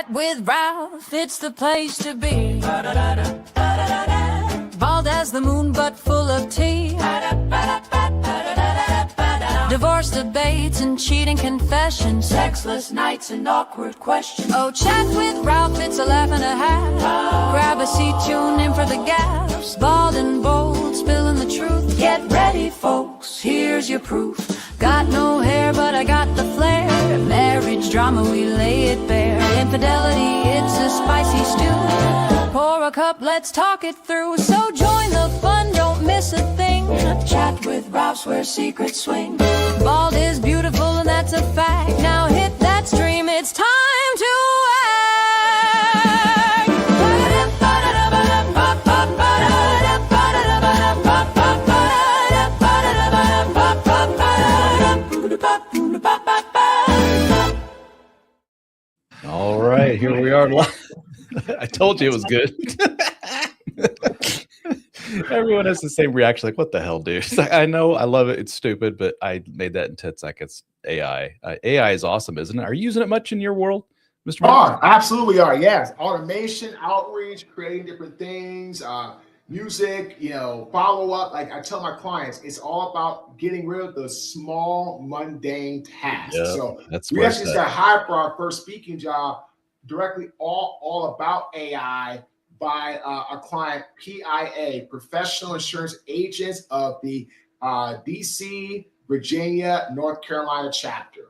Chat with Ralph, it's the place to be. Bald as the moon, but full of tea. Divorce debates and cheating confessions, sexless nights and awkward questions. Oh, chat with Ralph, it's a laugh and a half. Grab a seat, tune in for the gaffes. Bald and bold, spilling the truth. Get ready, folks, here's your proof. Got no hair, but I got the flair. Marriage drama, we lay it bare. Infidelity, it's a spicy stew. Pour a cup, let's talk it through. So join the fun, don't miss a thing. Chat with Ralph's where secrets swing. Bald is beautiful and that's a fact. Now hit that stream, it's time to All right, here we are. I told you it was good. Everyone has the same reaction, like, what the hell, dude? It's like, I know, I love it, it's stupid, but I made that in 10 seconds. AI. AI is awesome, isn't it? Are you using it much in your world, Mr. Marques? Absolutely are, yes. Automation, outreach, creating different things, music, follow up. Like I tell my clients, it's all about getting rid of the small, mundane tasks. Yep, so that's we actually got hired for our first speaking job directly all about AI by a client, PIA, Professional Insurance Agents of the DC, Virginia, North Carolina chapter.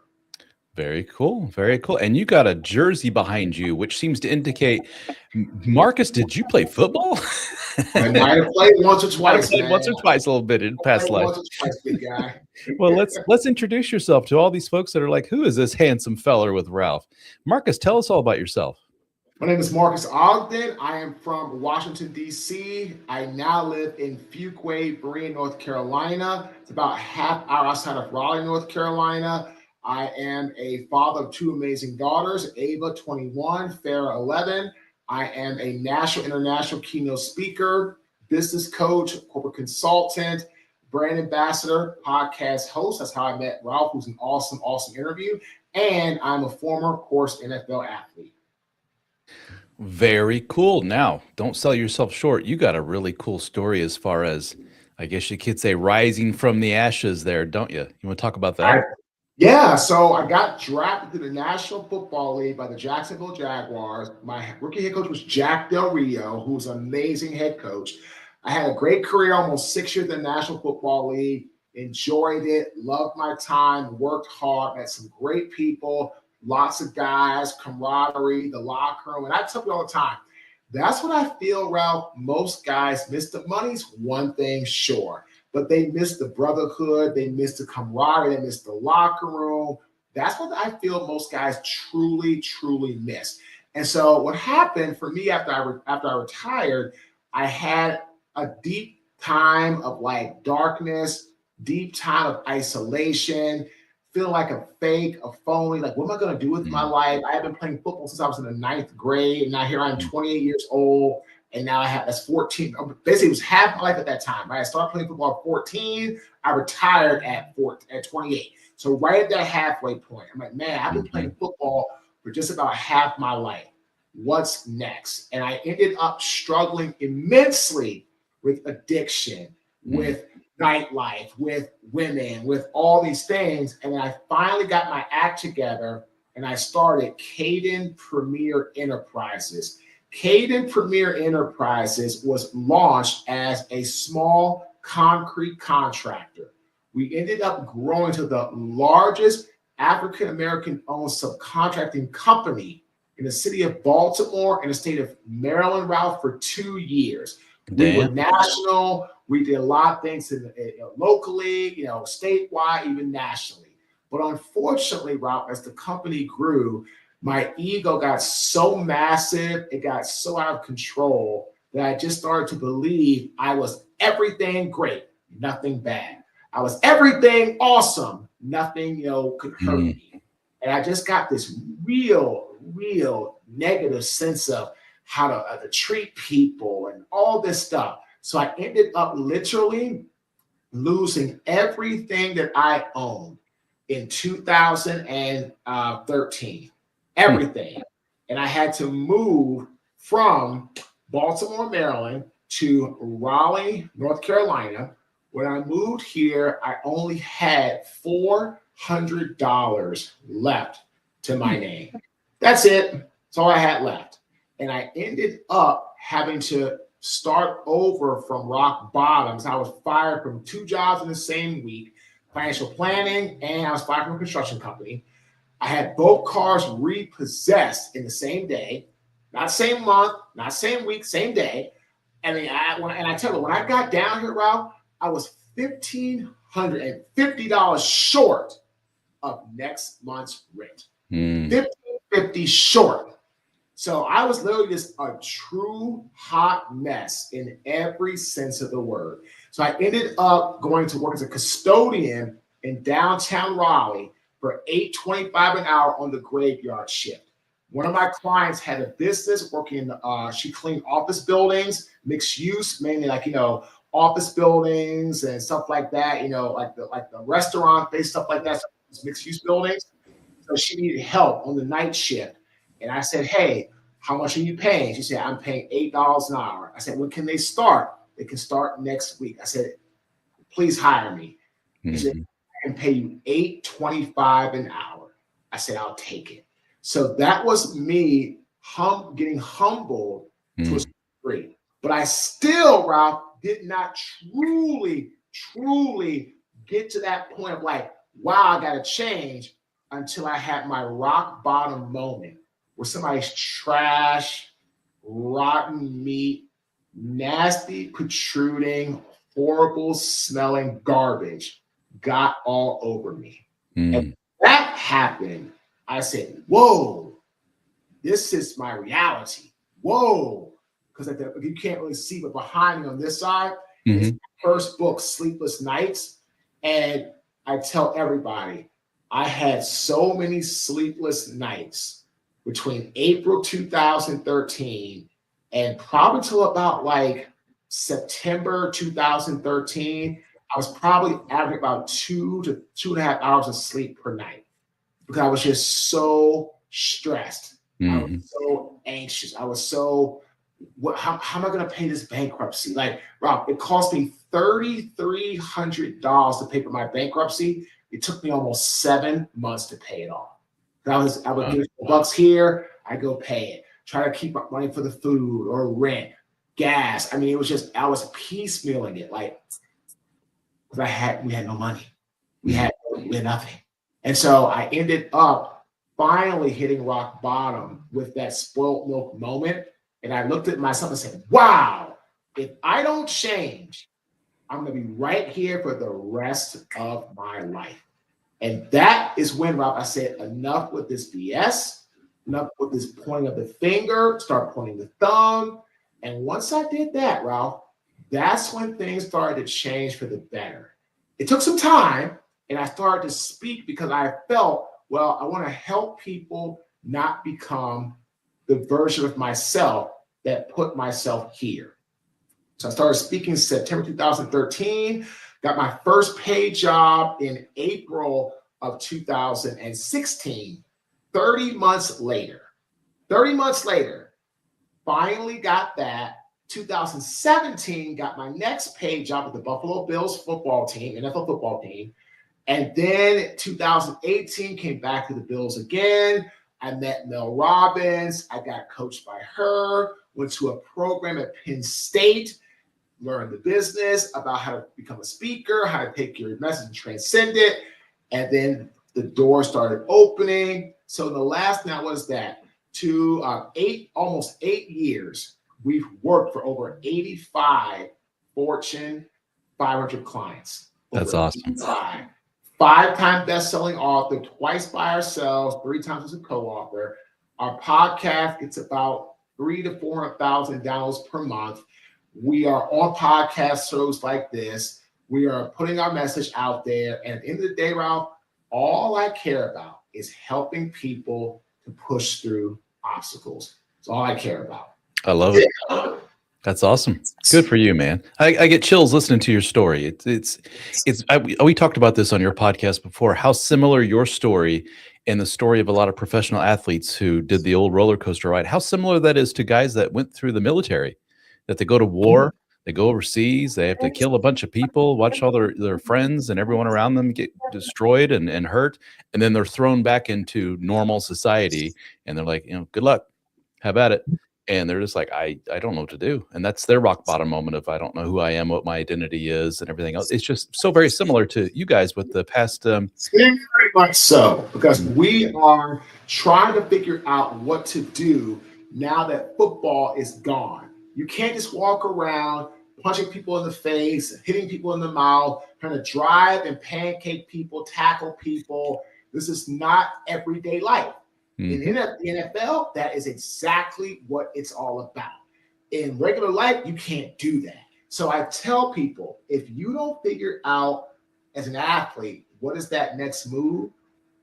Very cool. Very cool. And you got a jersey behind you, which seems to indicate, Marques, did you play football? I might have played once or twice. Once or twice, a little bit in past life. Once or twice, big guy. Well, let's introduce yourself to all these folks that are like, who is this handsome feller with Ralph? Marques, tell us all about yourself. My name is Marques Ogden. I am from Washington, D.C. I now live in Fuquay, Berea, North Carolina. It's about a half hour outside of Raleigh, North Carolina. I am a father of two amazing daughters, Ava, 21, Farah, 11. I am a national, international keynote speaker, business coach, corporate consultant, brand ambassador, podcast host. That's how I met Ralph, who's an awesome, awesome interview. And I'm a former, of course, NFL athlete. Very cool. Now, don't sell yourself short. You got a really cool story as far as, I guess you could say, rising from the ashes there, don't you? You want to talk about that? Yeah, so I got drafted to the National Football League by the Jacksonville Jaguars. My rookie head coach was Jack Del Rio, who's an amazing head coach. I had a great career, almost 6 years in the National Football League, enjoyed it, loved my time, worked hard, met some great people, lots of guys, camaraderie, the locker room. And I tell you all the time, that's what I feel, Ralph. Most guys miss. The money's one thing, sure, but they miss the brotherhood, they miss the camaraderie, they miss the locker room. That's what I feel most guys truly, truly miss. And so what happened for me after I retired, I had a deep time of like darkness, deep time of isolation, feeling like a fake, a phony, like, what am I going to do with my life? I have been playing football since I was in the 9th grade. And now here I'm 28 years old. And now that's 14. Basically, it was half my life at that time. Right? I started playing football at 14. I retired at 28. So right at that halfway point, I'm like, man, I've been playing football for just about half my life. What's next? And I ended up struggling immensely with addiction, with nightlife, with women, with all these things. And then I finally got my act together and I started Caden Premier Enterprises. Caden Premier Enterprises was launched as a small concrete contractor. We ended up growing to the largest African-American owned subcontracting company in the city of Baltimore and the state of Maryland, Ralph, for 2 years. We were national. We did a lot of things locally, statewide, even nationally. But unfortunately, Ralph, as the company grew, my ego got so massive, it got so out of control that I just started to believe I was everything great, nothing bad. I was everything awesome, nothing, could hurt me. And I just got this real negative sense of how to treat people and all this stuff. So I ended up literally losing everything that I owned in 2013. Everything. and I had to move from Baltimore, Maryland to Raleigh, North Carolina. When I moved here, I only had $400 left to my name. That's it. That's all I had left. And I ended up having to start over from rock bottom. I was fired from 2 jobs in the same week, financial planning, and I was fired from a construction company. I had both cars repossessed in the same day, not same month, not same week, same day. And I tell you, when I got down here, Ralph, I was $1,550 short of next month's rent. $1,550 short. So I was literally just a true hot mess in every sense of the word. So I ended up going to work as a custodian in downtown Raleigh for $8.25 an hour on the graveyard shift. One of my clients had a business working, she cleaned office buildings, mixed use, mainly office buildings and stuff like that, like the restaurant-based stuff like that, mixed use buildings. So she needed help on the night shift. And I said, hey, how much are you paying? She said, I'm paying $8 an hour. I said, when can they start? They can start next week. I said, please hire me. She said, I can pay you $8.25 an hour. I said, I'll take it. So that was me getting humbled to a degree. But I still, Ralph, did not truly get to that point of like, wow, I got to change, until I had my rock bottom moment where somebody's trash, rotten meat, nasty, protruding, horrible smelling garbage got all over me. And that happened. I said, whoa, this is my reality. Whoa. Because you can't really see, but behind me on this side, it's my first book, Sleepless Nights. And I tell everybody, I had so many sleepless nights between April 2013 and probably till about like September 2013. I was probably averaging about 2 to 2.5 hours of sleep per night because I was just so stressed. I was so anxious. I was so, how am I going to pay this bankruptcy? Like, Rob, it cost me $3,300 to pay for my bankruptcy. It took me almost 7 months to pay it off. I would give $1 here, I go pay it. Try to keep up money for the food or rent, gas. I mean, it was just, I was piecemealing it, like, because we had no money. We had nothing. And so I ended up finally hitting rock bottom with that spoiled milk moment. And I looked at myself and said, wow, if I don't change, I'm going to be right here for the rest of my life. And that is when, Rob, I said, enough with this BS, enough with this pointing of the finger, start pointing the thumb. And once I did that, Ralph, that's when things started to change for the better. It took some time, and I started to speak because I felt, well, I want to help people not become the version of myself that put myself here. So I started speaking in September 2013, got my first paid job in April of 2016, 30 months later, finally got that. 2017, got my next paid job with the Buffalo Bills football team, NFL football team. And then 2018, came back to the Bills again. I met Mel Robbins. I got coached by her, went to a program at Penn State, learned the business about how to become a speaker, how to take your message and transcend it. And then the door started opening. So the last, now what is that? Almost 8 years, we've worked for over 85 Fortune 500 clients. That's awesome. 85. 5-time best-selling author, twice by ourselves, 3 times as a co-author. Our podcast gets about 300,000 to 400,000 downloads per month. We are on podcast shows like this. We are putting our message out there. And at the end of the day, Ralph, all I care about is helping people to push through obstacles. That's all I care about. I love it. That's awesome. Good for you, man. I get chills listening to your story. We talked about this on your podcast before, how similar your story and the story of a lot of professional athletes who did the old roller coaster ride, how similar that is to guys that went through the military, that they go to war, they go overseas, they have to kill a bunch of people, watch all their friends and everyone around them get destroyed and hurt, and then they're thrown back into normal society, and they're like, good luck, have at it. And they're just like, I don't know what to do. And that's their rock bottom moment of, I don't know who I am, what my identity is, and everything else. It's just so very similar to you guys with the past. Very much so, because we are trying to figure out what to do now that football is gone. You can't just walk around punching people in the face, hitting people in the mouth, trying to drive and pancake people, tackle people. This is not everyday life. In the NFL, that is exactly what it's all about. In regular life, you can't do that. So I tell people, if you don't figure out as an athlete, what is that next move?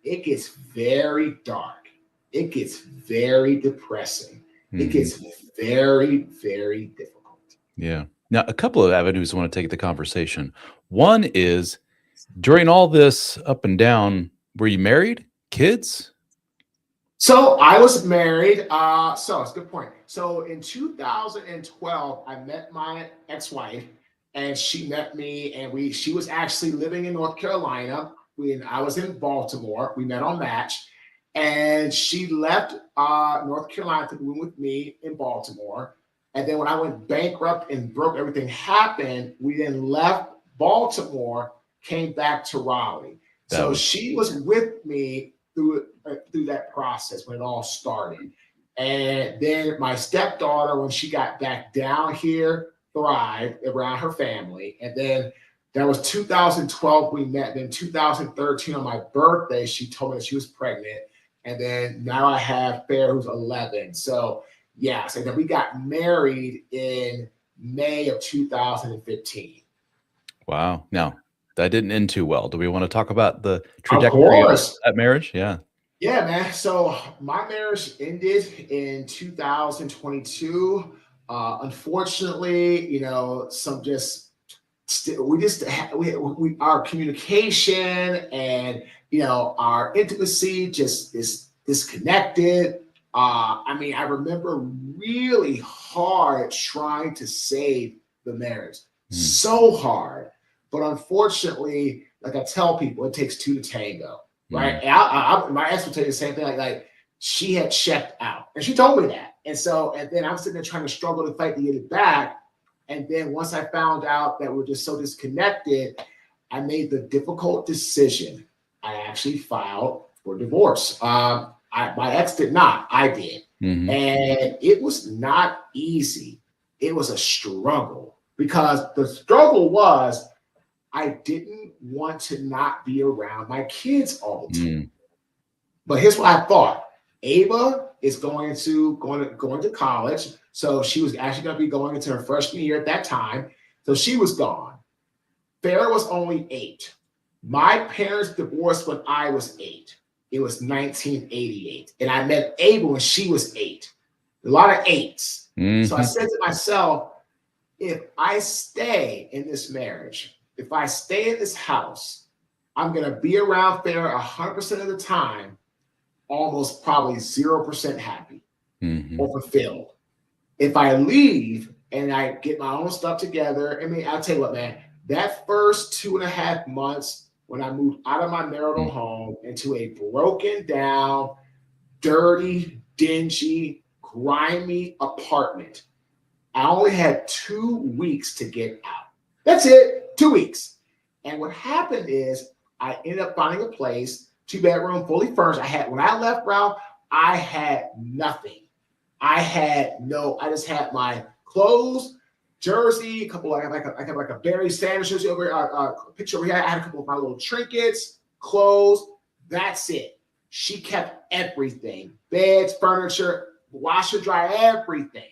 It gets very dark. It gets very depressing. It gets very, very difficult. Yeah. Now, a couple of avenues I want to take the conversation. One is, during all this up and down, were you married? Kids? So I was married. So it's a good point. So in 2012, I met my ex-wife, and she met me, and she was actually living in North Carolina. I was in Baltimore. We met on Match, and she left North Carolina to move with me in Baltimore. And then when I went bankrupt and broke, everything happened, we then left Baltimore, came back to Raleigh. She was with me through that process when it all started. And then my stepdaughter, when she got back down here, thrived around her family. And then that was 2012 we met. Then 2013 on my birthday, she told me that she was pregnant. And then now I have Fair, who's 11. So yeah, so then we got married in May of 2015. Wow. Now, that didn't end too well. Do we want to talk about the trajectory of that marriage? Yeah. Yeah, man. So my marriage ended in 2022. Unfortunately, our communication and, our intimacy just is disconnected. I remember really hard trying to save the marriage. So hard. But unfortunately, like I tell people, it takes two to tango, right? And my ex would tell you the same thing. Like she had checked out, and she told me that. And then I'm sitting there trying to struggle to fight to get it back. And then once I found out that we're just so disconnected, I made the difficult decision. I actually filed for divorce. My ex did not. I did, and it was not easy. It was a struggle, because the struggle was, I didn't want to not be around my kids all the time. But here's what I thought. Ava is going to college. So she was actually going to be going into her freshman year at that time. So she was gone. Farrah was only 8. My parents divorced when I was 8. It was 1988. And I met Ava when she was 8. A lot of 8s. So I said to myself, if I stay in this marriage, if I stay in this house, I'm going to be around Farrah 100% of the time, almost probably 0% happy or fulfilled. If I leave and I get my own stuff together, I'll tell you what, man, that first 2.5 months when I moved out of my marital home into a broken down, dirty, dingy, grimy apartment, I only had 2 weeks to get out. That's it. 2 weeks. And what happened is I ended up finding a place, 2-bedroom, fully furnished. When I left, Ralph, I had nothing. I just had my clothes, jersey, a couple like a Barry Sanders jersey over picture over here. I had a couple of my little trinkets, clothes. That's it. She kept everything. Beds, furniture, washer, dryer, everything.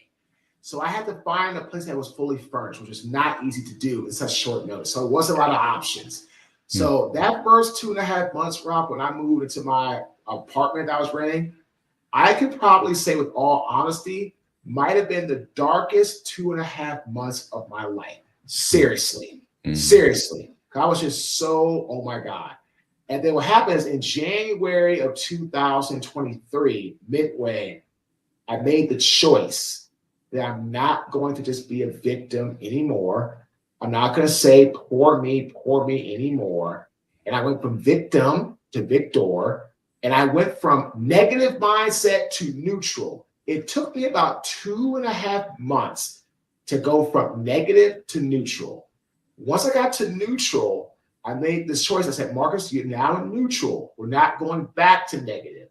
So I had to find a place that was fully furnished, which is not easy to do in such short notice. So it wasn't a lot of options. So that first 2.5 months, Rob, when I moved into my apartment that I was renting, I could probably say with all honesty, might have been the darkest 2.5 months of my life. Seriously. I was just so, oh my God. And then what happens in January of 2023, midway, I made the choice that I'm not going to just be a victim anymore. I'm not going to say poor me anymore. And I went from victim to victor. And I went from negative mindset to neutral. It took me about 2.5 months to go from negative to neutral. Once I got to neutral, I made this choice. I said, Marques, you're now neutral. We're not going back to negative.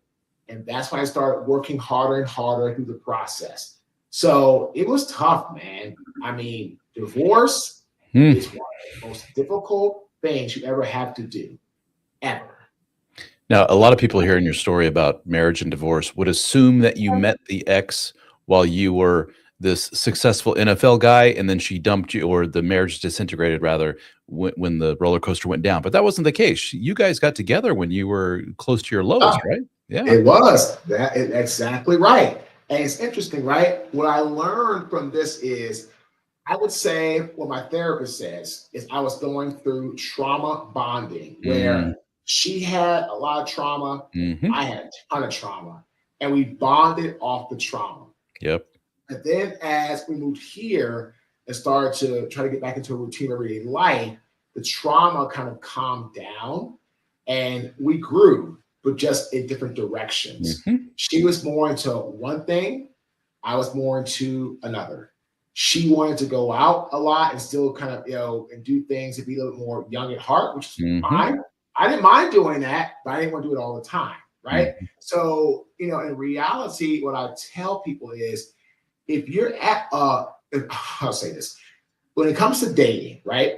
And that's when I started working harder and harder through the process. So it was tough, man. I mean, divorce is one of the most difficult things you ever have to do, ever. Now, a lot of people hearing your story about marriage and divorce would assume that you met the ex while you were this successful NFL guy, and then she dumped you, or the marriage disintegrated rather when the roller coaster went down. But that wasn't the case. You guys got together when you were close to your lowest, right? Yeah, it was. That is exactly right. And it's interesting, right? What I learned from this is, I would say what my therapist says is I was going through trauma bonding, where she had a lot of trauma. I had a ton of trauma, and we bonded off the trauma. Yep. And then as we moved here and started to try to get back into a routine of everyday life, the trauma kind of calmed down and we grew, but just in different directions. She was more into one thing. I was more into another. She wanted to go out a lot and still kind of, and do things and be a little more young at heart, which is fine. I didn't mind doing that, but I didn't want to do it all the time, right? So, in reality, what I tell people is, if you're at, I'll say this, when it comes to dating, right?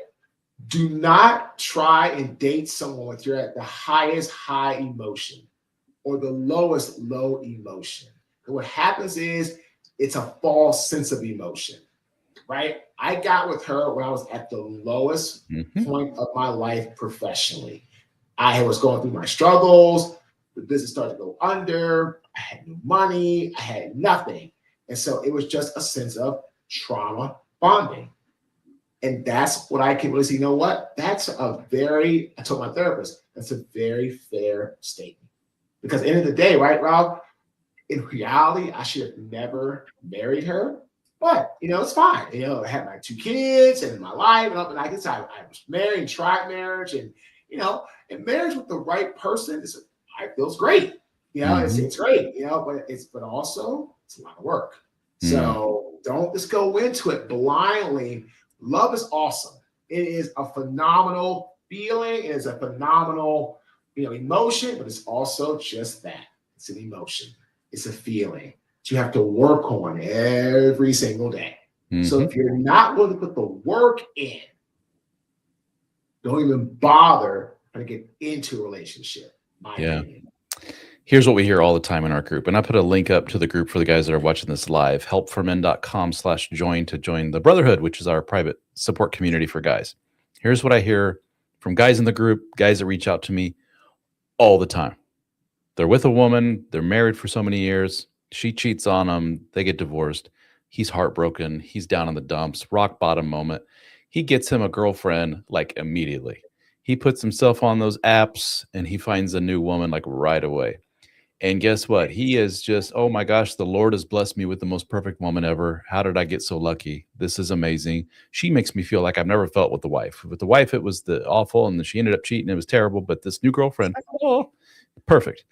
Do not try and date someone if you're at the highest high emotion or the lowest low emotion. And what happens is it's a false sense of emotion, right? I got with her when I was at the lowest point of my life professionally. I was going through my struggles. The business started to go under. I had no money. I had nothing. And so it was just a sense of trauma bonding. And that's what I can really see. You know what? I told my therapist, that's a very fair statement. Because at the end of the day, right, Ralph, in reality, I should have never married her. But, it's fine. I had my 2 kids and my life. And I guess I was married and tried marriage. And, and marriage with the right person, it feels great. It's great, but also it's a lot of work. So don't just go into it blindly. Love is awesome. It is a phenomenal feeling. It is a phenomenal, emotion, but it's also just that. It's an emotion. It's a feeling that you have to work on every single day. So if you're not willing to put the work in, don't even bother trying to get into a relationship. My opinion. Here's what we hear all the time in our group. And I put a link up to the group for the guys that are watching this live, helpformen.com/join to join the Brotherhood, which is our private support community for guys. Here's what I hear from guys in the group, guys that reach out to me all the time. They're with a woman. They're married for so many years. She cheats on them. They get divorced. He's heartbroken. He's down in the dumps, rock bottom moment. He gets him a girlfriend like immediately. He puts himself on those apps and he finds a new woman like right away. And guess what? He is just, oh my gosh, the Lord has blessed me with the most perfect woman ever. How did I get so lucky? This is amazing. She makes me feel like I've never felt with the wife. With the wife, it was the awful, and then she ended up cheating. It was terrible. But this new girlfriend, perfect.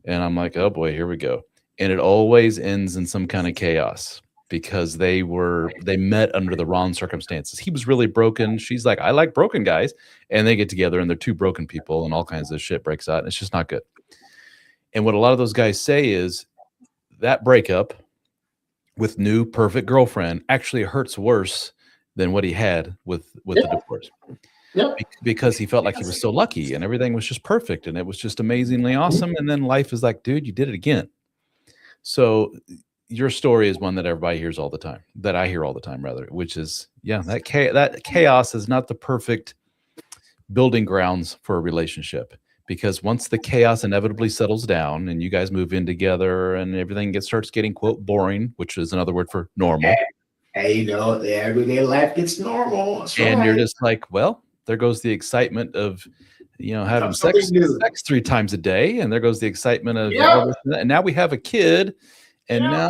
And I'm like, oh boy, here we go. And it always ends in some kind of chaos because they met under the wrong circumstances. He was really broken. She's like, I like broken guys. And they get together and they're 2 broken people and all kinds of shit breaks out. And it's just not good. And what a lot of those guys say is that breakup with new perfect girlfriend actually hurts worse than what he had with the divorce. Because he felt like he was so lucky and everything was just perfect and it was just amazingly awesome. And then life is like, dude, you did it again. So your story is one that everybody hears all the time, that I hear all the time rather, which is, that chaos is not the perfect building grounds for a relationship. Because once the chaos inevitably settles down and you guys move in together and everything starts getting, quote, boring, which is another word for normal. Hey, the everyday life gets normal. That's and right. You're just like, well, there goes the excitement of having something new. sex 3 times a day, and there goes the excitement of Yeah. all this and that. And now we have a kid, and Yeah.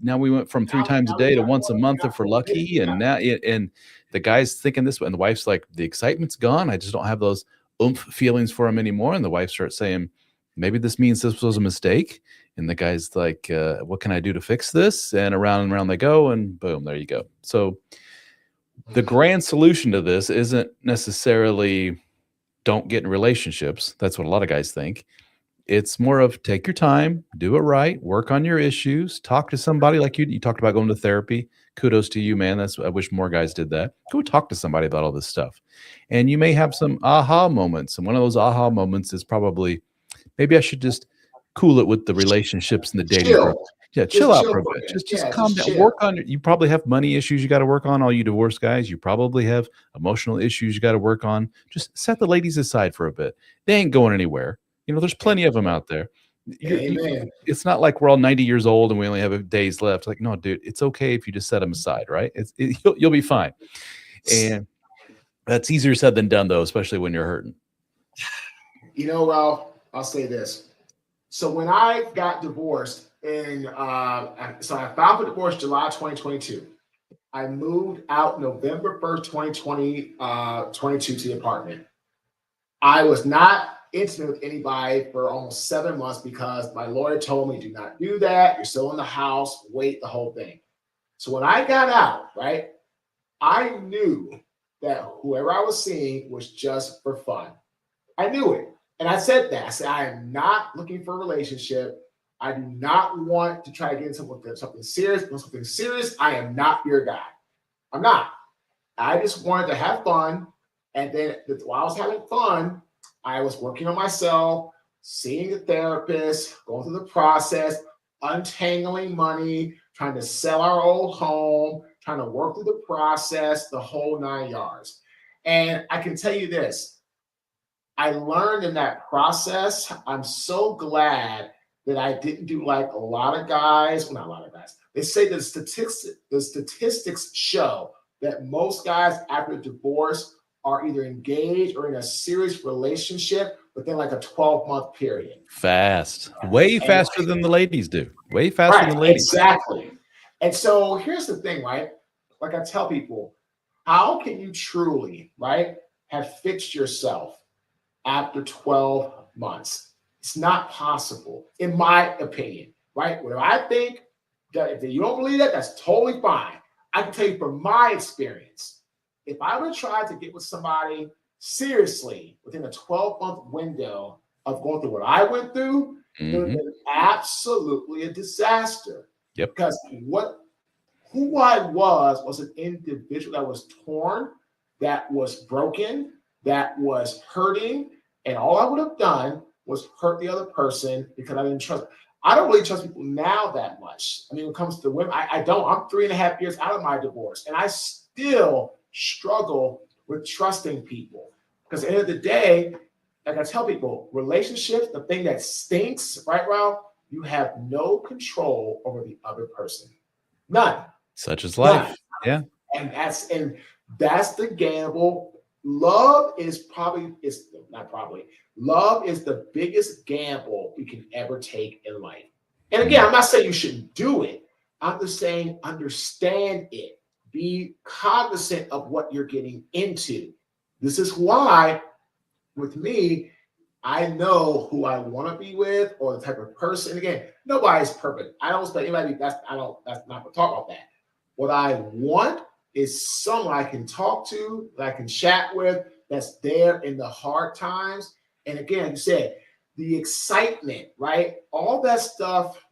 now we went from 3 times a Now we day to got once a one. month Yeah. if we're lucky, and now and the guy's thinking this way, and the wife's like, the excitement's gone. I just don't have those oomph feelings for him anymore. And the wife starts saying, maybe this means this was a mistake. And the guy's like, what can I do to fix this? And around they go, and boom, there you go. So the grand solution to this isn't necessarily don't get in relationships. That's what a lot of guys think. It's more of take your time, do it right, work on your issues, talk to somebody like you talked about going to therapy. Kudos to you, man. I wish more guys did that. Go talk to somebody about all this stuff. And you may have some aha moments. And one of those aha moments is probably, maybe I should just cool it with the relationships and the dating. Chill. Yeah, Just chill out chill for a for bit. a Just minute. Yeah, calm just down. chill. Work on it. You probably have money issues you got to work on, all you divorced guys. You probably have emotional issues you got to work on. Just set the ladies aside for a bit. They ain't going anywhere. There's plenty of them out there. Amen. It's not like we're all 90 years old and we only have days left. Like, no, dude, it's okay if you just set them aside, right? You'll be fine. And that's easier said than done, though, especially when you're hurting. Ralph, I'll say this. So when I got divorced, so I filed for divorce July 2022. I moved out November 1st, 2022 to the apartment. I was not intimate with anybody for almost 7 months because my lawyer told me, do not do that. You're still in the house, wait, the whole thing. So when I got out, right, I knew that whoever I was seeing was just for fun. I knew it. And I said that. I said, I am not looking for a relationship. I do not want to try to get into something serious. I am not your guy. I'm not. I just wanted to have fun. And then while I was having fun, I was working on myself, seeing a therapist, going through the process, untangling money, trying to sell our old home, trying to work through the process, the whole 9 yards. And I can tell you this. I learned in that process, I'm so glad that I didn't do like a lot of guys, well, not a lot of guys. They say the statistics show that most guys after divorce are either engaged or in a serious relationship within like a 12-month period. Fast. Way faster than the ladies do. Way faster than ladies. Exactly. And so here's the thing, right? Like I tell people, how can you truly, right, have fixed yourself after 12 months? It's not possible, in my opinion, right? Where I think that if you don't believe that, that's totally fine. I can tell you from my experience, if I would try to get with somebody seriously within a 12-month window of going through what I went through, it would have been absolutely a disaster. Yep. Because who I was an individual that was torn, that was broken, that was hurting, and all I would have done was hurt the other person because I didn't trust. I don't really trust people now that much. I mean, when it comes to women, I don't. I'm 3.5 years out of my divorce, and I still struggle with trusting people. Because at the end of the day, like I tell people, relationships, the thing that stinks, right, Ralph? You have no control over the other person. None. Such is life. None. Yeah. And that's the gamble. Love is the biggest gamble we can ever take in life. And again, I'm not saying you shouldn't do it. I'm just saying understand it. Be cognizant of what you're getting into. This is why, with me, I know who I want to be with or the type of person. Again, nobody's perfect. I don't expect anybody. That's not going to talk about that. What I want is someone I can talk to, that I can chat with, that's there in the hard times. And again, you said the excitement, right? All that stuff,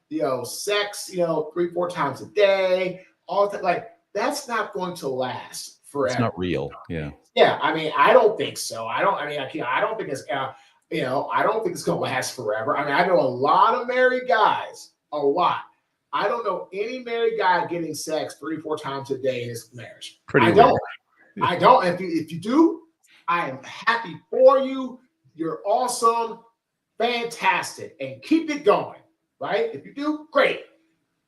sex, 3-4 times a day, all that, like that's not going to last forever. It's not real. Yeah. Yeah. I mean, I don't think so. I don't think it's, I don't think it's going to last forever. I mean, I know a lot of married guys, a lot. I don't know any married guy getting sex 3-4 times a day in his marriage. I don't. And if you do, I am happy for you. You're awesome, fantastic, and keep it going. Right? If you do, great.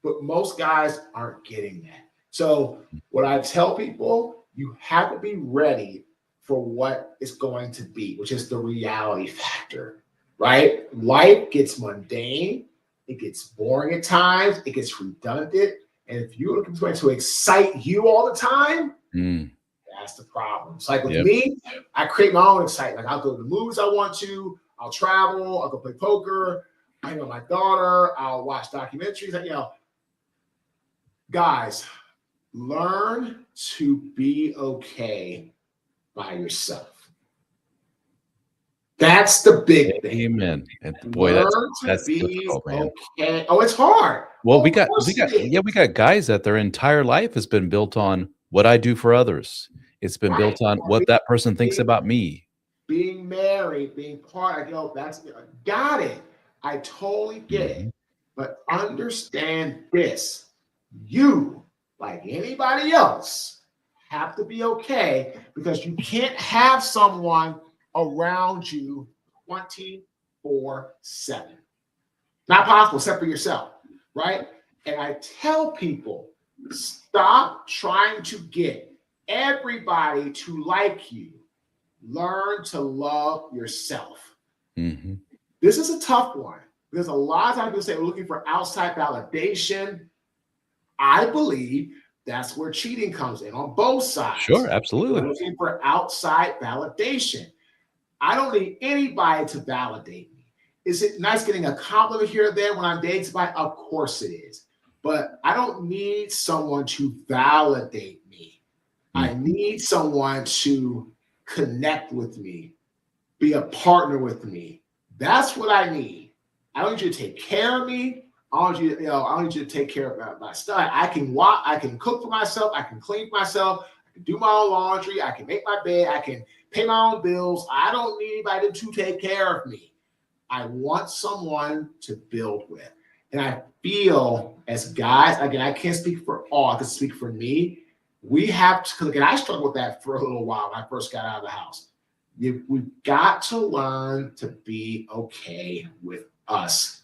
But most guys aren't getting that. So what I tell people, you have to be ready for what it's going to be, which is the reality factor, right? Life gets mundane, it gets boring at times, it gets redundant. And if you're looking for something to excite you all the time, that's the problem. It's like with me, I create my own excitement. Like I'll go to the movies I want to, I'll travel, I'll go play poker, I hang with my daughter, I'll watch documentaries. You know, guys, learn to be okay by yourself. That's the big thing. Amen. And boy, that's difficult, man. Okay. Oh, it's hard. Well, we got guys that their entire life has been built on what I do for others. It's been built on what that person thinks about me. Being married, being part of, that's got it. I totally get it. But understand this. You, like anybody else, have to be okay, because you can't have someone around you 24/7. Not possible, except for yourself, right? And I tell people, stop trying to get everybody to like you. Learn to love yourself. This is a tough one, because a lot of times people say we're looking for outside validation. I believe that's where cheating comes in on both sides. Sure, absolutely. We're looking for outside validation. I don't need anybody to validate me. Is it nice getting a compliment here or there when I'm dating somebody? Of course it is. But I don't need someone to validate me. I need someone to connect with me, be a partner with me. That's what I need. I don't need you to take care of me. I don't need you to take care of my stuff. I can cook for myself. I can clean for myself. I can do my own laundry. I can make my bed. I can pay my own bills. I don't need anybody to take care of me. I want someone to build with. And I feel as guys, again, I can't speak for all, I can speak for me. We have to, because again, I struggled with that for a little while when I first got out of the house. We've got to learn to be okay with us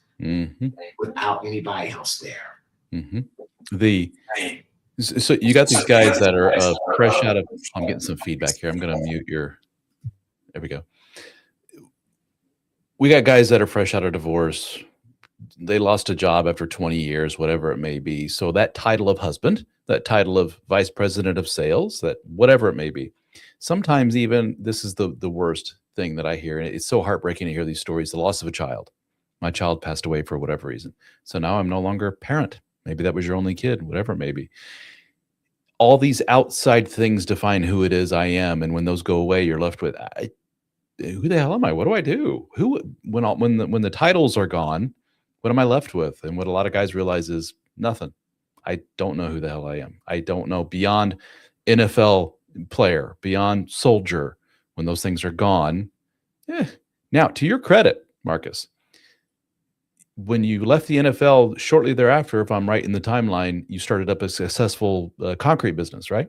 without anybody else there. So you got these guys that are fresh out of, I'm getting some feedback here. I'm going to mute there we go. We got guys that are fresh out of divorce. They lost a job after 20 years, whatever it may be. So that title of husband, that title of vice president of sales, that whatever it may be. Sometimes even this is the worst thing that I hear. And it's so heartbreaking to hear these stories, the loss of a child. My child passed away for whatever reason. So now I'm no longer a parent. Maybe that was your only kid, whatever it may be. All these outside things define who it is I am. And when those go away, you're left with, who the hell am I? What do I do? When the titles are gone, what am I left with? And what a lot of guys realize is nothing. I don't know who the hell I am. I don't know beyond NFL player, beyond soldier. When those things are gone. Now, to your credit, Marques, when you left the NFL shortly thereafter, if I'm right in the timeline, you started up a successful concrete business, right?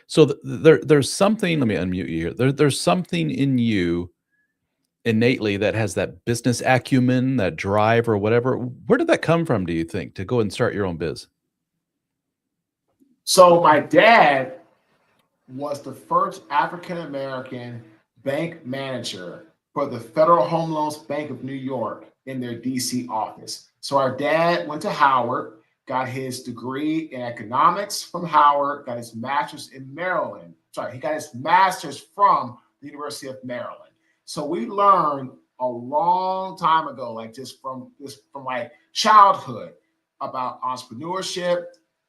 So there's something, let me unmute you here. There's something in you innately that has that business acumen, that drive or whatever. Where did that come from, do you think, to go and start your own biz? So my dad was the first African-American bank manager for the Federal Home Loans Bank of New York in their DC office. So our dad went to Howard, got his degree in economics from Howard, got his master's in Maryland. He got his master's from the University of Maryland. So we learned a long time ago, like just from like childhood, about entrepreneurship,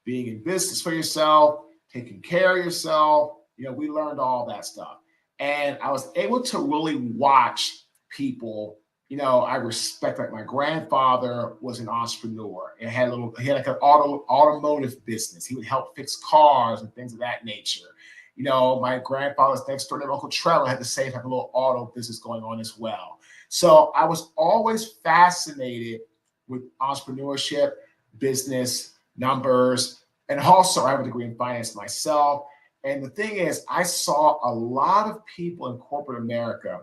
being in business for yourself, taking care of yourself. We learned all that stuff. And I was able to really watch people. I respect, like my grandfather was an entrepreneur and he had like an automotive business. He would help fix cars and things of that nature. My grandfather's next door neighbor, Uncle Trevor, had the same type of little auto business going on as well. So I was always fascinated with entrepreneurship, business, numbers, and also I have a degree in finance myself. And the thing is, I saw a lot of people in corporate America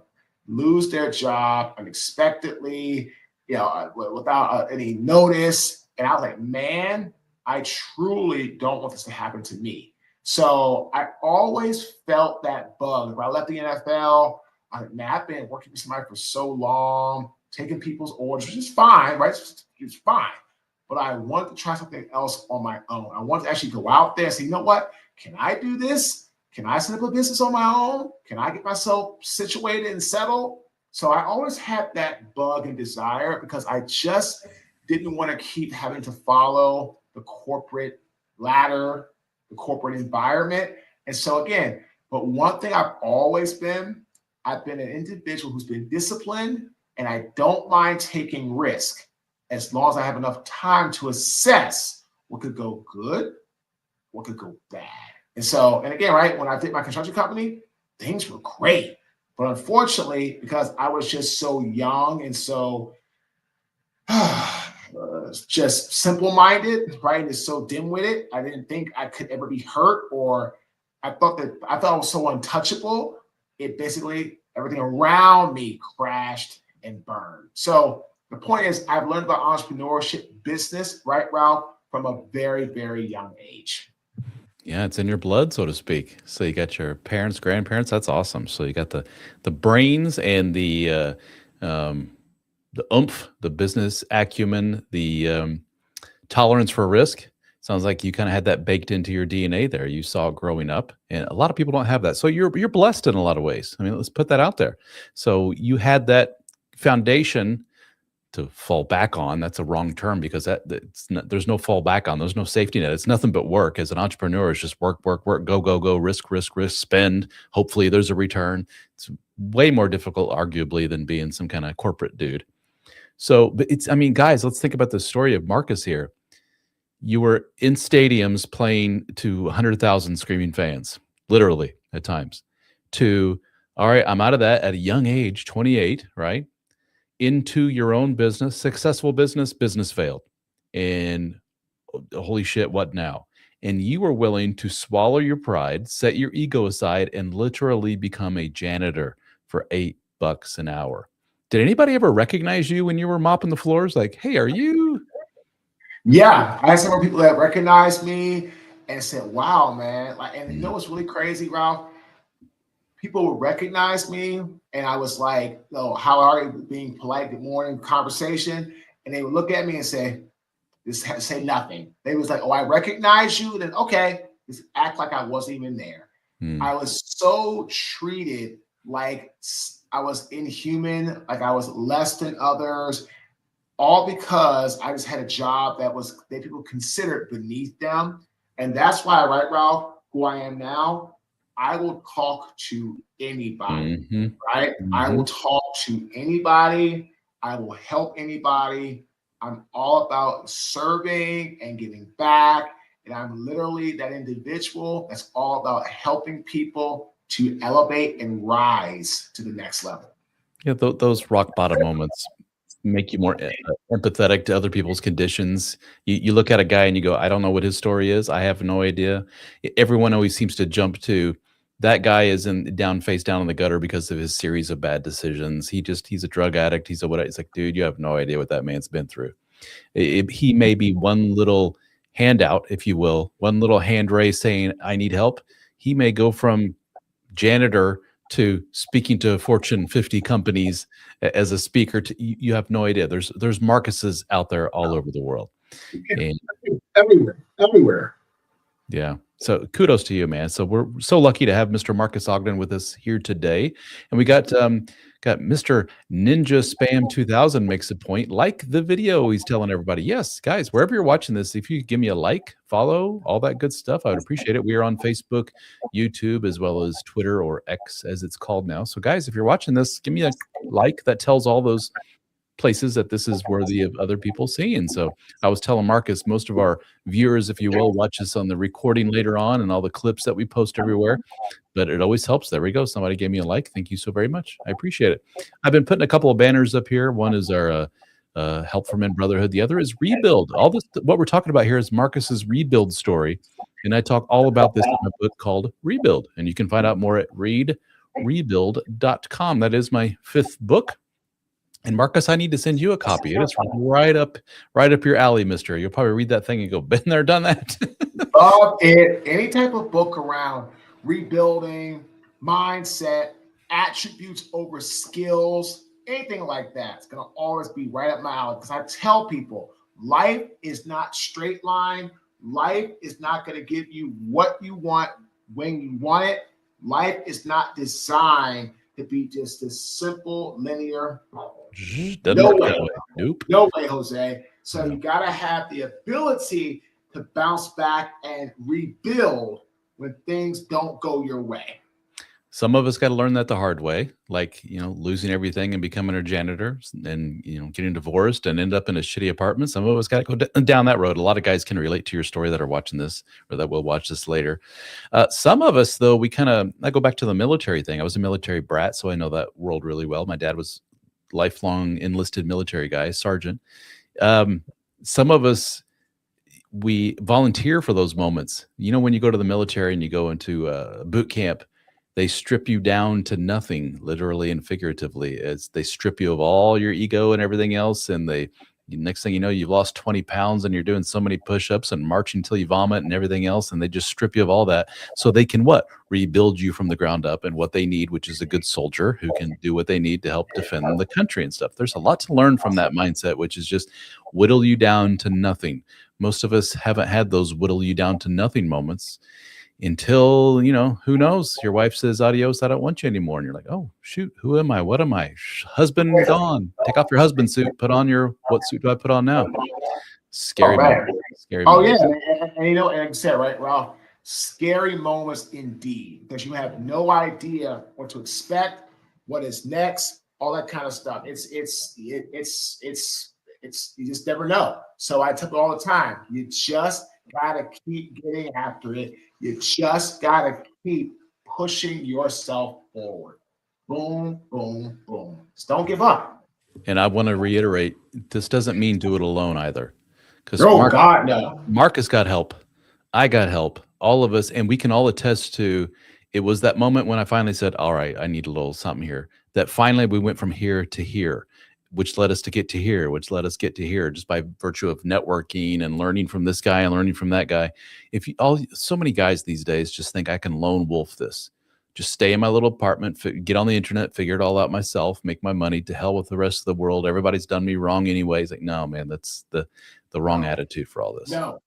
lose their job unexpectedly, without any notice. And I was like, man, I truly don't want this to happen to me. So I always felt that bug. When I left the NFL, I've been working with somebody for so long, taking people's orders, which is fine, right? It's fine. But I wanted to try something else on my own. I wanted to actually go out there and say, you know what? Can I do this? Can I set up a business on my own? Can I get myself situated and settled? So I always had that bug and desire because I just didn't want to keep having to follow the corporate ladder, the corporate environment. And so again, but one thing I've been an individual who's been disciplined, and I don't mind taking risk as long as I have enough time to assess what could go good, what could go bad. And so, and again, right, when I did my construction company, things were great. But unfortunately, because I was just so young and so just simple-minded, right, and so dim-witted, I didn't think I could ever be hurt, or I thought I was so untouchable. It basically, everything around me crashed and burned. So the point is, I've learned about entrepreneurship, business, right, Ralph, from a very, very young age. Yeah, it's in your blood, so to speak. So you got your parents, grandparents. That's awesome. So you got the brains and the oomph, the business acumen, the tolerance for risk. Sounds like you kind of had that baked into your DNA there. You saw growing up, and a lot of people don't have that. So you're blessed in a lot of ways. I mean, let's put that out there. So you had that foundation to fall back on. That's a wrong term, because there's no fall back on. There's no safety net. It's nothing but work. As an entrepreneur, it's just work, work, work, go, go, go, risk, risk, risk, spend. Hopefully there's a return. It's way more difficult, arguably, than being some kind of corporate dude. So, but guys, let's think about the story of Marques here. You were in stadiums playing to 100,000 screaming fans, literally at times, to, all right, I'm out of that at a young age, 28, right? Into your own business, successful business failed. And holy shit, what now? And you were willing to swallow your pride, set your ego aside, and literally become a janitor for $8 an hour. Did anybody ever recognize you when you were mopping the floors? Like, hey, are you? Yeah, I had several people that recognized me and said, wow, man. Like, and you know what's really crazy, Ralph? People would recognize me, and I was like, "Oh, how are you?" Being polite, good morning, conversation, and they would look at me and say nothing. They was like, "Oh, I recognize you." Then okay, just act like I wasn't even there. I was so treated like I was inhuman, like I was less than others, all because I just had a job that people considered beneath them, and that's why, right, Ralph, who I am now. I will talk to anybody, right? I will talk to anybody. I will help anybody. I'm all about serving and giving back. And I'm literally that individual that's all about helping people to elevate and rise to the next level. Yeah, those rock bottom moments make you more empathetic to other people's conditions. You look at a guy and you go, I don't know what his story is. I have no idea. Everyone always seems to jump to, that guy is face down in the gutter because of his series of bad decisions. He's a drug addict. He's like, dude, you have no idea what that man's been through. He may be one little handout, if you will, one little hand raise saying, I need help. He may go from janitor to speaking to Fortune 50 companies as a speaker. You have no idea. There's Marqueses out there all over the world. And everywhere. Yeah. So kudos to you, man. So we're so lucky to have Mr. Marques Ogden with us here today. And we got Mr. Ninja Spam 2000 makes a point. Like the video, he's telling everybody. Yes, guys, wherever you're watching this, if you could give me a like, follow, all that good stuff, I would appreciate it. We are on Facebook, YouTube, as well as Twitter, or X as it's called now. So guys, if you're watching this, give me a like. That tells all those places that this is worthy of other people seeing. So I was telling Marques, most of our viewers, if you will, watch us on the recording later on and all the clips that we post everywhere, but it always helps. There we go. Somebody gave me a like. Thank you so very much. I appreciate it. I've been putting a couple of banners up here. One is our Help for Men Brotherhood. The other is Rebuild. All this, what we're talking about here is Marques's rebuild story. And I talk all about this in a book called Rebuild. And you can find out more at readrebuild.com. That is my 5th book. And Marques, I need to send you a copy. It is right up your alley, mister. You'll probably read that thing and go, been there, done that. Love it. Any type of book around rebuilding, mindset, attributes over skills, anything like that. It's going to always be right up my alley because I tell people life is not straight line. Life is not going to give you what you want when you want it. Life is not designed to be just this simple, linear. Doesn't work that way. Nope. No way, Jose. So you got to have the ability to bounce back and rebuild when things don't go your way. Some of us got to learn that the hard way, like, losing everything and becoming a janitor and, getting divorced and end up in a shitty apartment. Some of us got to go down that road. A lot of guys can relate to your story that are watching this or that will watch this later. Some of us, though, I go back to the military thing. I was a military brat, so I know that world really well. My dad was lifelong enlisted military guy, sergeant. Some of us, we volunteer for those moments. When you go to the military and you go into boot camp, they strip you down to nothing, literally and figuratively, as they strip you of all your ego and everything else. And next thing you know, you've lost 20 pounds and you're doing so many push-ups and marching until you vomit and everything else. And they just strip you of all that so they can rebuild you from the ground up, and what they need, which is a good soldier who can do what they need to help defend the country and stuff. There's a lot to learn from that mindset, which is just whittle you down to nothing. Most of us haven't had those whittle you down to nothing moments until, who knows? Your wife says, adios, I don't want you anymore. And you're like, oh, shoot, who am I? What am I? Husband gone. Take off your husband suit. Put on what suit do I put on now? Scary moment. Scary moment. Yeah. And like I said, right, Ralph, scary moments indeed, because you have no idea what to expect, what is next, all that kind of stuff. It's you just never know. So I tell people all the time, you just got to keep getting after it. You just got to keep pushing yourself forward. Boom, boom, boom. Just don't give up. And I want to reiterate, this doesn't mean do it alone either. Because God, no. Marcus got help. I got help. All of us. And we can all attest to, it was that moment when I finally said, all right, I need a little something here. That finally we went from here to here, which led us to get to here, which led us get to here, just by virtue of networking and learning from this guy and learning from that guy. So many guys these days just think I can lone wolf this, just stay in my little apartment, get on the internet, figure it all out myself, make my money, to hell with the rest of the world. Everybody's done me wrong anyway. It's like, no, man, that's the wrong attitude for all this. No.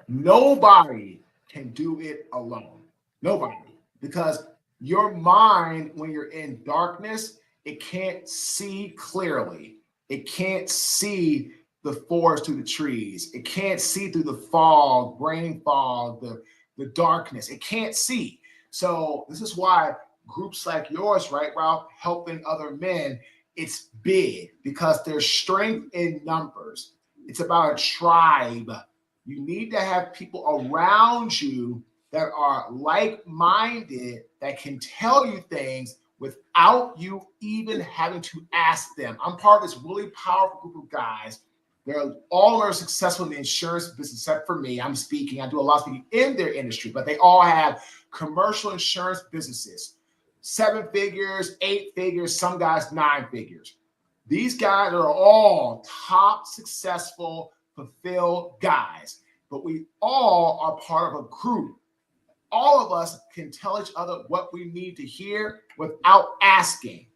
Nobody can do it alone. Nobody. Because your mind, when you're in darkness, it can't see clearly. It can't see the forest through the trees. It can't see through the fog, brain fog, the darkness. It can't see. So this is why groups like yours, right, Ralph, helping other men, it's big because there's strength in numbers. It's about a tribe. You need to have people around you that are like-minded, that can tell you things without you even having to ask them. I'm part of this really powerful group of guys. They're all are successful in the insurance business, except for me. I do a lot of speaking in their industry, but they all have commercial insurance businesses, 7 figures, 8 figures, some guys 9 figures. These guys are all top successful, fulfilled guys, but we all are part of a group. All of us can tell each other what we need to hear without asking.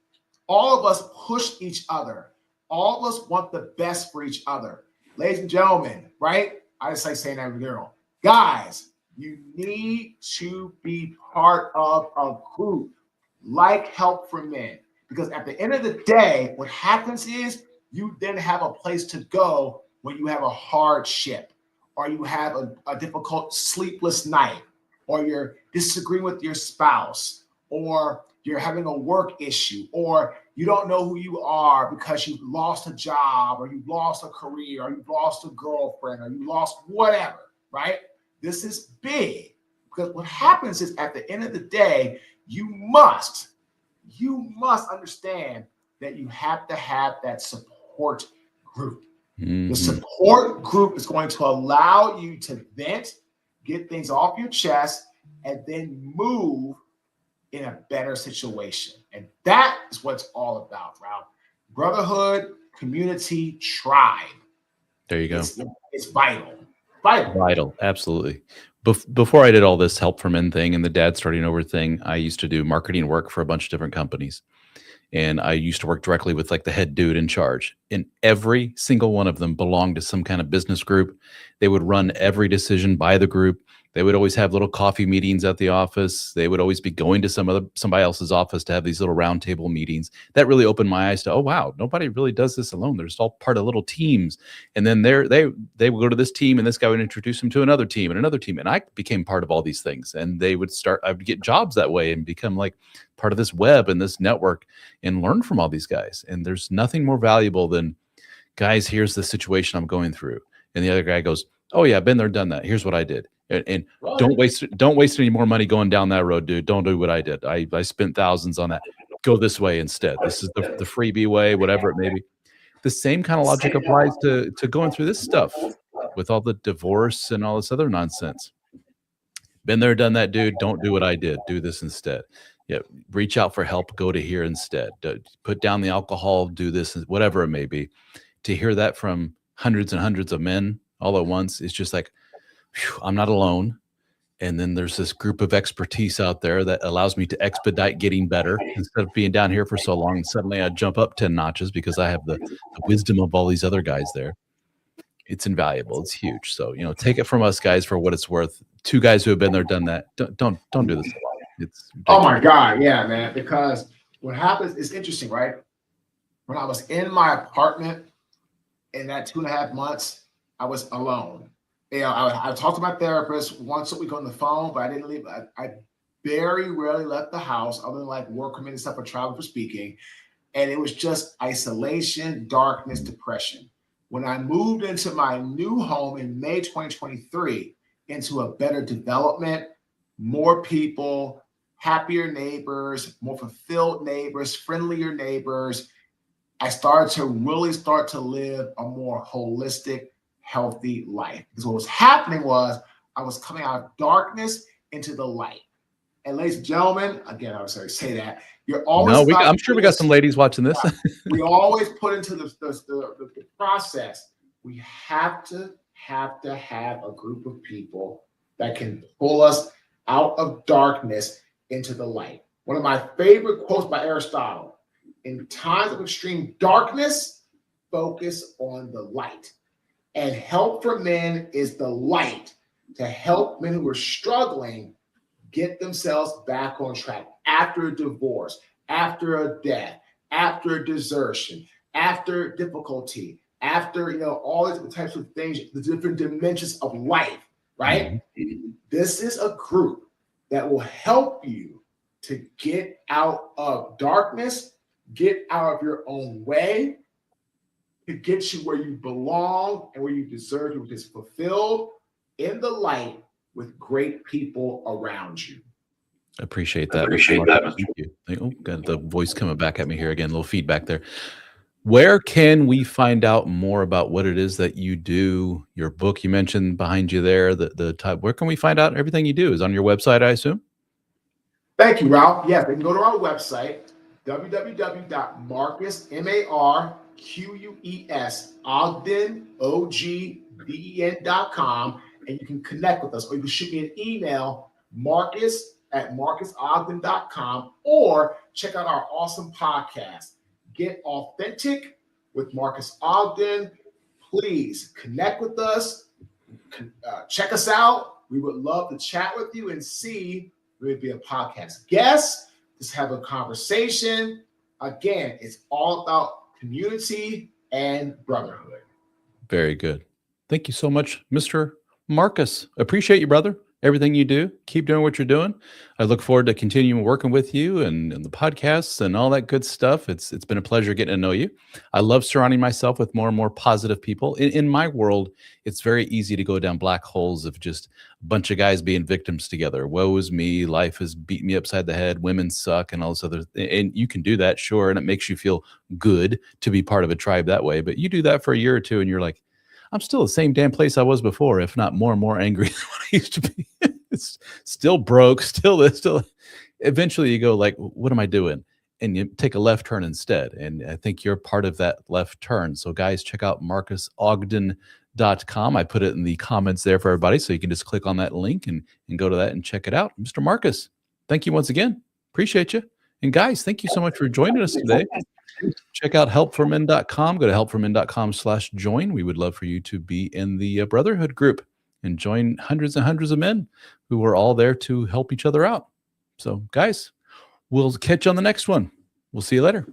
All of us push each other. All of us want the best for each other. Ladies and gentlemen, right? I just like saying that every girl. Guys, you need to be part of a group like Help for Men. Because at the end of the day, what happens is you then have a place to go when you have a hardship, or you have a difficult sleepless night, or you're disagreeing with your spouse, or you're having a work issue, or you don't know who you are because you've lost a job, or you've lost a career, or you've lost a girlfriend, or you lost whatever, right? This is big, because what happens is at the end of the day, you must understand that you have to have that support group. Mm-hmm. The support group is going to allow you to vent, get things off your chest, and then move in a better situation. And that is what it's all about, Ralph. Brotherhood, community, tribe. There you go. It's vital. Vital. Vital. Absolutely. Before I did all this help for men thing and the dad starting over thing, I used to do marketing work for a bunch of different companies. And I used to work directly with like the head dude in charge. And every single one of them belonged to some kind of business group. They would run every decision by the group. They would always have little coffee meetings at the office. They would always be going to somebody else's office to have these little roundtable meetings. That really opened my eyes to, oh wow, nobody really does this alone. They're just all part of little teams. And then they would go to this team, and this guy would introduce them to another team and another team. And I became part of all these things. And I would get jobs that way and become like part of this web and this network and learn from all these guys. And there's nothing more valuable than, guys, here's the situation I'm going through. And the other guy goes, oh yeah, been there, done that. Here's what I did. And don't waste any more money going down that road, dude. Don't do what I did. I spent thousands on that. Go this way instead. This is the freebie way, whatever it may be. The same kind of logic applies to going through this stuff with all the divorce and all this other nonsense. Been there, done that, dude. Don't do what I did. Do this instead. Yeah, reach out for help. Go to here instead. Put down the alcohol. Do this, whatever it may be. To hear that from hundreds and hundreds of men all at once is just like, whew, I'm not alone. And then there's this group of expertise out there that allows me to expedite getting better instead of being down here for so long. And suddenly I jump up 10 notches because I have the wisdom of all these other guys there. It's invaluable. It's huge. So, take it from us guys for what it's worth. Two guys who have been there, done that. Don't do this a lot. It's ridiculous. Oh my God. Yeah, man. Because what happens is interesting, right? When I was in my apartment in that 2.5 months, I was alone. I talked to my therapist once a week on the phone, but I didn't leave. I very rarely left the house other than like work committed stuff or travel for speaking. And it was just isolation, darkness, depression. When I moved into my new home in May 2023, into a better development, more people, happier neighbors, more fulfilled neighbors, friendlier neighbors, I started to really live a more holistic, healthy life. Because what was happening was I was coming out of darkness into the light. And ladies and gentlemen, again, I would say that you're always. No, I'm sure we got some ladies watching this. We always put into the process. We have to have a group of people that can pull us out of darkness into the light. One of my favorite quotes by Aristotle: in times of extreme darkness, focus on the light. And help for men is the light to help men who are struggling get themselves back on track after a divorce, after a death, after a desertion, after difficulty, after all these different types of things, the different dimensions of life, right? Mm-hmm. This is a group that will help you to get out of darkness, get out of your own way, to get you where you belong and where you deserve to, which is fulfilled in the light with great people around you. Appreciate that. Thank you. Oh, got the voice coming back at me here again, a little feedback there. Where can we find out more about what it is that you do? Your book you mentioned behind you there, the type. Where can we find out everything you do? Is on your website, I assume? Thank you, Ralph. Yes, they can go to our website, www.marques, MARQUES, Ogden, OGDEN.com, and you can connect with us, or you can shoot me an email, marques@marquesogden.com, or check out our awesome podcast, Get Authentic with Marques Ogden. Please connect with us, check us out. We would love to chat with you and see if we would be a podcast guest, just have a conversation. Again, it's all about community and brotherhood. Very good. Thank you so much, Mr. Marques. Appreciate you, brother. Everything you do. Keep doing what you're doing. I look forward to continuing working with you and the podcasts and all that good stuff. It's been a pleasure getting to know you. I love surrounding myself with more and more positive people. In my world, it's very easy to go down black holes of just a bunch of guys being victims together. Woe is me. Life has beat me upside the head. Women suck and all this other. And you can do that, sure. And it makes you feel good to be part of a tribe that way. But you do that for a year or two and you're like, I'm still the same damn place I was before, if not more and more angry than what I used to be. It's still broke, still this, still. Eventually you go like, what am I doing? and you take a left turn instead. And I think you're part of that left turn. So guys, check out marquesogden.com. I put it in the comments there for everybody, so you can just click on that link and go to that and check it out. Mr. Marques, thank you once again. Appreciate you. And guys, thank you so much for joining us today. Check out helpformen.com. Go to helpformen.com/join. We would love for you to be in the Brotherhood group and join hundreds and hundreds of men who are all there to help each other out. So guys, we'll catch you on the next one. We'll see you later.